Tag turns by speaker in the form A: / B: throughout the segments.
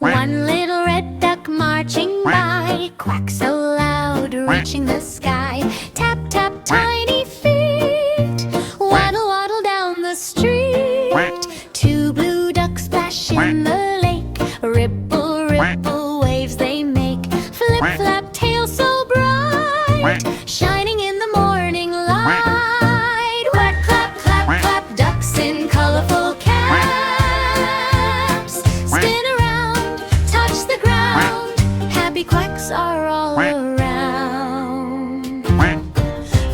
A: One little red duck marching by, quack so loud, reaching the sky. Tap, tap, tiny feet, waddle, waddle down the street. Two blue ducks splash in the lake, ripple, ripple, waves they make. Flip, flap, tail so bright, shining in the morning light. Quack, clap, clap, clap, ducks in colorful caps. Spin around, touch the ground, happy quacks are all around.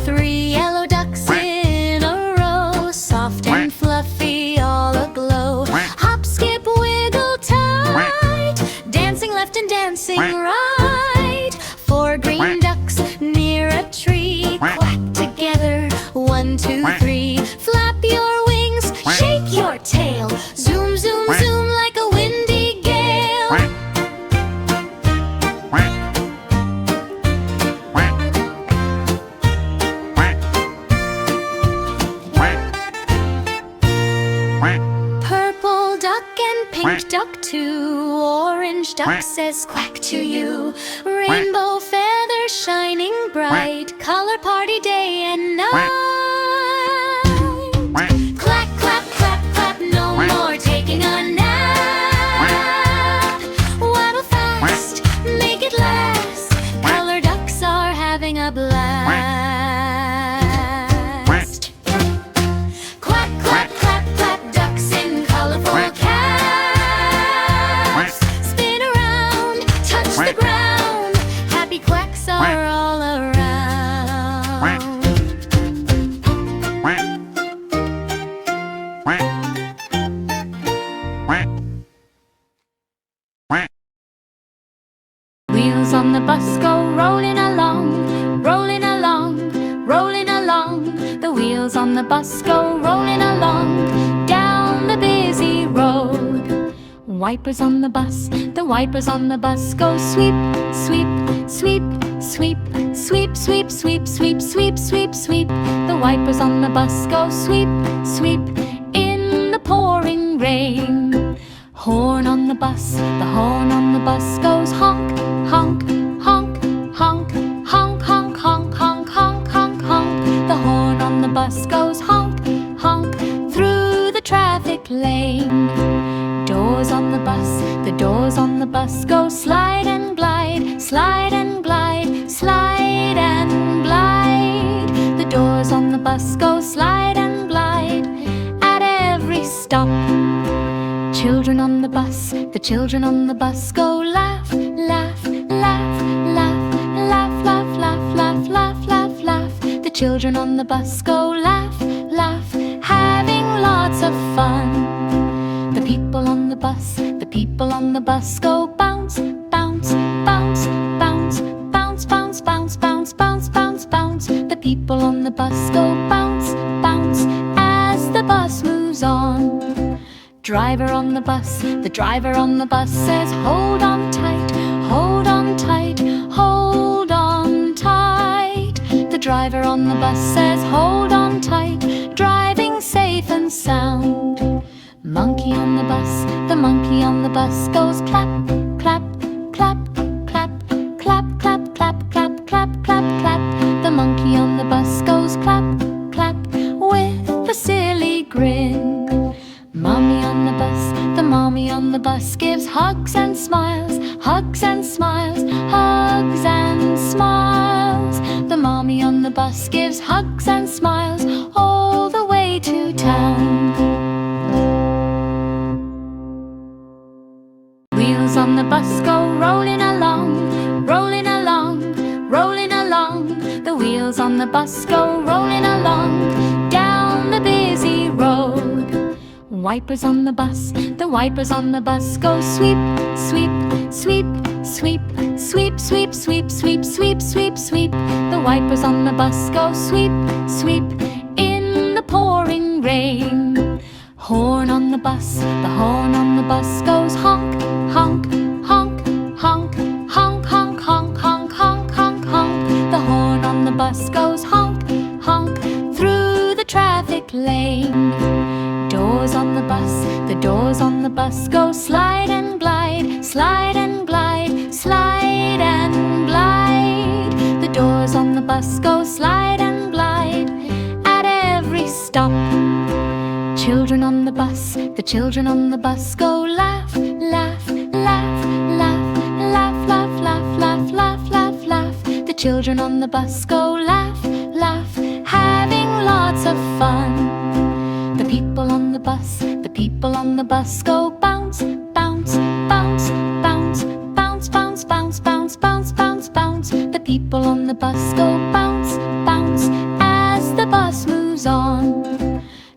A: Three yellow ducks in a row, soft and fluffy, all aglow. Hop, skip, wiggle tight, dancing left and dancing right. Four green ducks near a tree, quack together, 1, 2, 3. Flap your wings, shake your tail, zoom, zoom, zoom like a windy gale. Purple duck and pink duck too, orange duck says quack to you. Rainbow feathers shining bright, color party day and night. Clack, clap, clap, clap, no more taking a nap. Waddle fast, make it last, color ducks are having a blast. Quack, clap, clap, clap, ducks in colorful caps. Spin around, touch the ground, happy quacks are all around. Wheels on the bus go rolling along, rolling along, rolling along. The wheels on the bus go rolling along down the busy road. Wipers on the bus, the wipers on the bus go sweep, sweep, sweep, sweep, sweep, sweep, sweep, sweep, sweep, sweep, sweep. The wipers on the bus go sweep, sweep in the pouring rain. Horn on the bus, the horn on the bus goes honk, honk, honk, honk, honk, honk, honk, honk, honk, honk, honk. The horn on the bus goes honk, honk through the traffic lane. Doors on the bus, the doors on the bus go slide and glide, slide and glide, slide and glide. The doors on the bus go slide and glide at every stop. Children on the bus, the children on the bus go laugh, laugh, laugh, laugh, laugh, laugh, laugh, laugh, laugh, laugh, laugh. The children on the bus go laugh, laugh, having lots of fun. The people on the bus, the people on the bus go bounce, bounce, bounce, bounce, bounce, bounce, bounce, bounce, bounce, bounce, bounce. The people on the bus go bounce, bounce as the bus moves on. Driver on the bus, the driver on the bus says hold on tight, hold on tight, hold on tight. The driver on the bus says hold on tight, driving safe and sound. Monkey on the bus, the monkey on the bus goes clap, clap, clap, clap, clap, clap, clap, clap, clap, clap, clap. The monkey on the bus goes clap, clap with a silly grin. Mommy on the bus, the mommy on the bus gives hugs and smiles, hugs and smiles, hugs and smiles. The mommy on the bus gives hugs and smiles all the way to town. Wheels on the bus go rolling along, rolling along, rolling along. The wheels on the bus go rolling along down the busy road. Wipers on the bus, the wipers on the bus go sweep, sweep, sweep, sweep, sweep, sweep, sweep, sweep, sweep, sweep, sweep. The wipers on the bus go sweep, sweep in the pouring rain. Horn on the bus, the horn on the bus goes honk, honk, honk, honk, honk, honk, honk, honk, honk, honk, honk. The horn on the bus goes honk, honk through the traffic lane. Doors on the bus, the doors on the bus go slide and glide, slide children on the bus go laugh, laugh, laugh, laugh, laugh, laugh, laugh, laugh, laugh, laugh, laugh. The children on the bus go laugh, laugh, having lots of fun. The people on the bus go bounce, bounce, bounce, bounce, bounce, bounce, bounce, bounce, bounce, bounce, bounce. The people on the bus go bounce, bounce, as the bus moves on.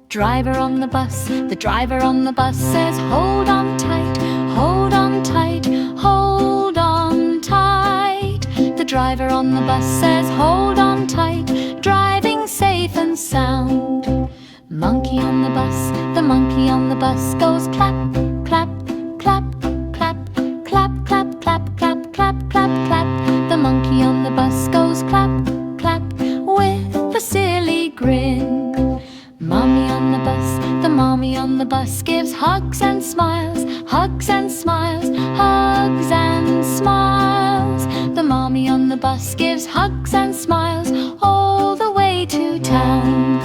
A: Driver on the bus, the driver on the bus says, hold on tight, hold on tight, hold on tight. The driver on the bus says, hold on tight, driving safe and sound. Monkey on the bus, the monkey on the bus goes clap, clap, clap, clap, clap, clap, clap, clap, clap, clap, clap. The monkey on the bus goes clap, clap, with a silly grin. Mommy on the bus, the mommy on the bus gives hugs and smiles, hugs and smiles, hugs and smiles. The mommy on the bus gives hugs and smiles all the way to town.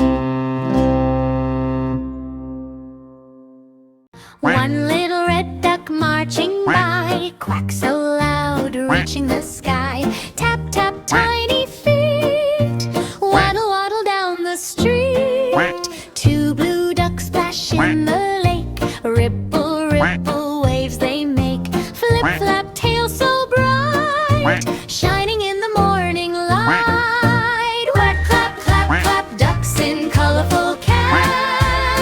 A: One little red duck marching by, quack so loud, reaching the sky. Tap, tap, tiny feet, waddle, waddle down the street. Two blue ducks splash in the lake, ripple, ripple, waves they make. Flip, flap, tail so bright, shining in the morning light. Quack, clap, clap, clap, ducks in colorful caps.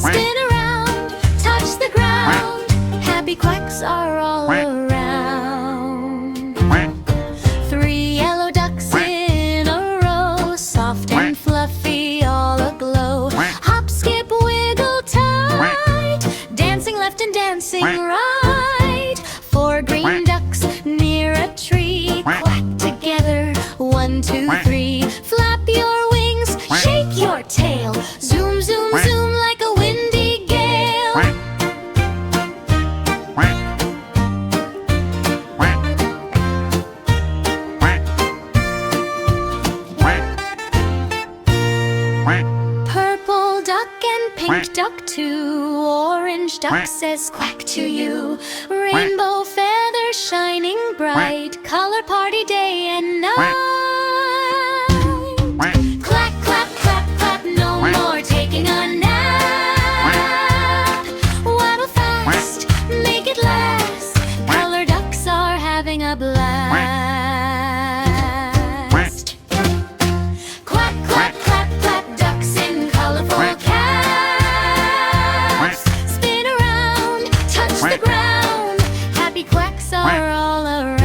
A: Spin around, touch the ground, happy quacks are all around. Three yellow ducks in a row, soft and fluffy, all aglow. Hop, skip, wiggle tight, dancing left and dancing right. Four green ducks near a tree, quack together, 1, 2, 3. Flap your wings, shake your tail, zoom, zoom, zoom like a windy gale. Purple duck and pink duck too, orange duck says quack to you. Rainbow feathers shining bright, color party day and night. Clack, clap, clap, clap, no more taking a nap. Waddle fast, make it last, color ducks are having a blast. Quack, quack, clap, clap, ducks in colorful caps. Spin around, touch the ground, happy quacks are all around.